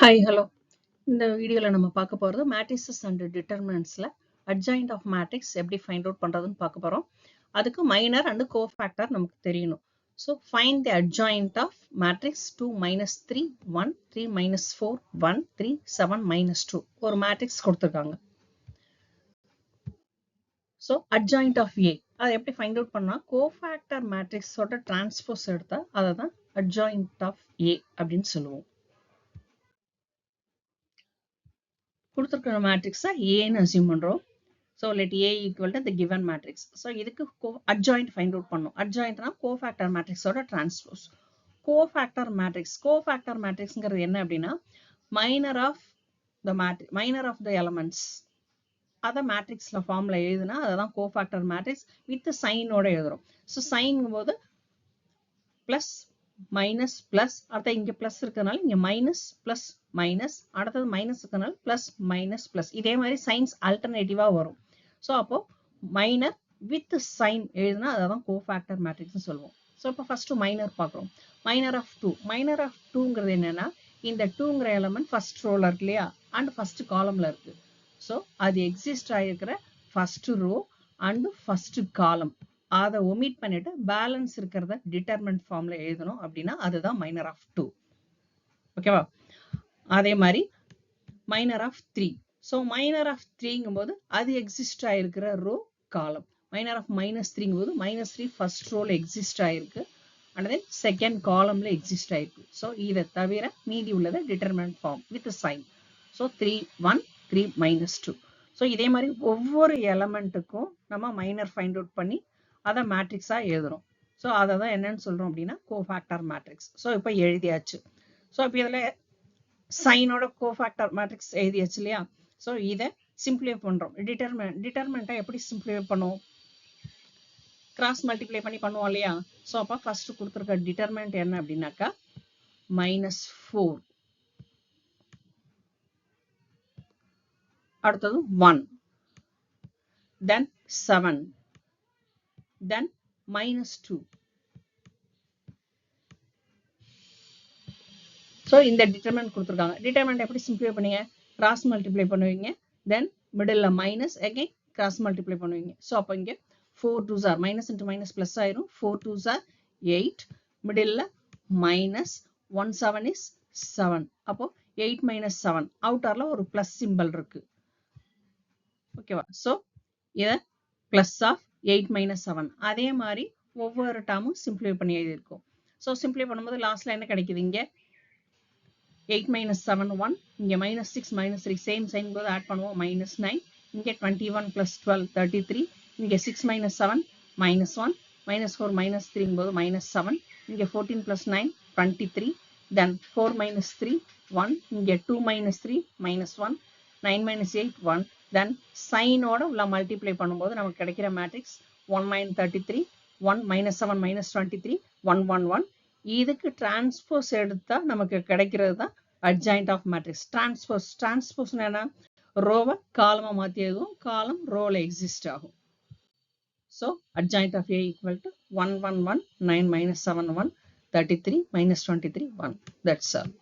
Hi hello இந்த வீடியோவில் நம்ம பார்க்க போகிறது மேட்ரிசஸ் அண்ட் டிட்டர்மினன்ட்ஸில் அட்ஜாயிண்ட் ஆஃப் மேட்ரிக்ஸ் எப்படி ஃபைண்ட் அவுட் பண்ணுறதுன்னு பார்க்க போகிறோம். அதுக்கு மைனர் அண்ட் கோஃபேக்டர் நமக்கு தெரியணும். So find the adjoint of matrix 2 -3 1 3 -4 1 3 7 -2 ஒரு மேட்ரிக்ஸ் கொடுத்துருக்காங்க. ஸோ அட்ஜாயிண்ட் ஆஃப் ஏ அதை எப்படி ஃபைண்ட் அவுட் பண்ணால் கோஃபேக்டர் மேட்ரிக்ஸோட டிரான்ஸ்போஸ் எடுத்தால் அதை தான் அட்ஜாயிண்ட் ஆஃப் ஏ அப்படின்னு சொல்லுவோம். கொடுத்துருக்கிற மேட்ரிக்ஸை ஏன்னு அசியூம் பண்ணுறோம். So let A equal to the given matrix. So இதுக்கு அட்ஜாயிண்ட் ஃபைண்ட் அவுட் பண்ணணும். அட்ஜாயிண்ட்னா கோஃபேக்டர் மேட்ரிக்ஸோட டிரான்ஸ்போஸ். கோஃபேக்டர் மேட்ரிக்ஸ்ங்கிறது என்ன அப்படின்னா மைனர் ஆஃப் த எலமெண்ட்ஸ் அதை மேட்ரிக்ஸில் ஃபார்மில் எழுதுனா அதுதான் கோஃபேக்டர் மேட்ரிக்ஸ் வித் சைனோட எழுதுறோம். ஸோ சைனுங்கும் போது ப்ளஸ் மைனஸ் பிளஸ், அடுத்த இங்க பிளஸ் இருக்கிறதுனால இங்க மைனஸ் பிளஸ் மைனஸ், அடுத்தது மைனஸ் இருக்கிறதுனால பிளஸ் மைனஸ் பிளஸ், இதே மாதிரி சைன்ஸ் ஆல்டர்னேட்டிவா வரும். ஸோ அப்போ மைனர் வித் சைன் எழுதுனா அதான் கோஃபேக்டர் மேட்ரிக்ஸ் சொல்லுவோம். ஸோ இப்போ ஃபர்ஸ்ட் மைனர் பார்க்குறோம். மைனர் ஆஃப் 2ங்கிறது என்னன்னா இந்த 2ங்கிற எலமெண்ட் ஃபர்ஸ்ட் ரோல இருக்கு இல்லையா, அண்ட் ஃபர்ஸ்ட் காலம்ல இருக்கு. ஸோ அது எக்ஸிஸ்ட் ஆகிருக்கிற first row and first column அதை ஒமிட் பண்ணிட்டு பேலன்ஸ் இருக்கிறத டிட்டர்மினன்ட் ஃபார்ம்ல எழுதணும். அப்படின்னா அதுதான் மைனர் ஆஃப் 2. ஓகேவா? அதே மாதிரி minor of 3. So minor of 3ங்கும் போது அது எக்ஸிஸ்ட் ஆயிருக்கிற ரோ காலம். மைனர் ஆஃப் -3ங்கும் போது -3 ஃபர்ஸ்ட் ரோல எக்ஸிஸ்ட் ஆயிருக்கு அண்ட் தென் செகண்ட் காலம்ல எக்ஸிஸ்ட் ஆயிருக்கு. ஸோ இதை தவிர மீதி உள்ளது determinant form with sign. So 3 1 3 -2. So இதே மாதிரி ஒவ்வொரு எலமெண்ட்டுக்கும் நம்ம மைனர் ஃபைண்ட் அவுட் பண்ணி அதை மேட்ரிக்ஸா எழுதுறோம். ஸோ அதை தான் என்னன்னு சொல்றோம் அப்படின்னா கோஃபேக்டர் மேட்ரிக்ஸ். ஸோ இப்போ எழுதியாச்சு. ஸோ இப்போ இதில் சைனோட கோஃபேக்டர் மேட்ரிக்ஸ் எழுதியாச்சு இல்லையா. ஸோ இதை சிம்பிளிஃபை பண்றோம். டிட்டர்மினன்ட்டை எப்படி சிம்பிளிஃபை பண்ணுவோம்? கிராஸ் மல்டிப்ளை பண்ணி பண்ணுவோம் இல்லையா. ஸோ அப்போ ஃபர்ஸ்ட் கொடுத்துருக்க டிட்டர்மினன்ட் என்ன அப்படின்னாக்கா -4, அடுத்தது 1, then 7, then -2. ஸோ இந்த டிட்டர்மினன்ட் கொடுத்துருக்காங்க. டிட்டர்மினன்ட் எப்படி சிம்பிளிஃபை பண்ணீங்க? கிராஸ் மல்டிப்ளை பண்ணுவீங்க, then middle minus, again cross multiply பண்ணுவீங்க. ஸோ அப்போ இங்கே 4 2s are minus into minus plus ஆயிரும். 4 2s are 8, middle minus 1 7 is 7. அப்போ 8 minus 7 அவுட்டர்ல ஒரு பிளஸ் சிம்பிள் இருக்கு. ஓகேவா? ஸோ இதை பிளஸ் ஆஃப் 8 minus 7. அதே மாதிரி ஒவ்வொரு டேர்மும் சிம்பிளிஃபை பண்ணி எழுதியிருக்கோம். ஸோ சிம்பிளிஃபை பண்ணும்போது லாஸ்ட்ல என்ன கிடைக்குது? இங்கே 8 minus 7 1, இங்கே -6 -3 சேம் சைன் போது ஆட் பண்ணுவோம் -9, இங்கே 21 plus 12 33, இங்கே 6 minus 7 -1, -4 -3 போது -7, இங்கே 14 plus 9 23, then 4 minus 3 1, இங்கே 2 minus 3 -1, 9 minus 8 1, then சைனோட உள்ள மல்டிப்ளை பண்ணும்போது நமக்கு கிடைக்கிற மேட்ரிக்ஸ் 1 9 33, 1 -7 -23 1 1 1. இதுக்கு டிரான்ஸ்போஸ் எடுத்தா நமக்கு கிடைக்கிறது தான் அட்ஜாயிண்ட் ஆஃப் மேட்ரிக்ஸ். டிரான்ஸ்போஸ் என்ன? ரோவை காலமா மாத்தி எழுதுவோம், காலம் ரோல எக்ஸிஸ்ட் ஆகும். So adjoint of A equal to 1 1 1 9 -7 1 33 -23 1. That's all.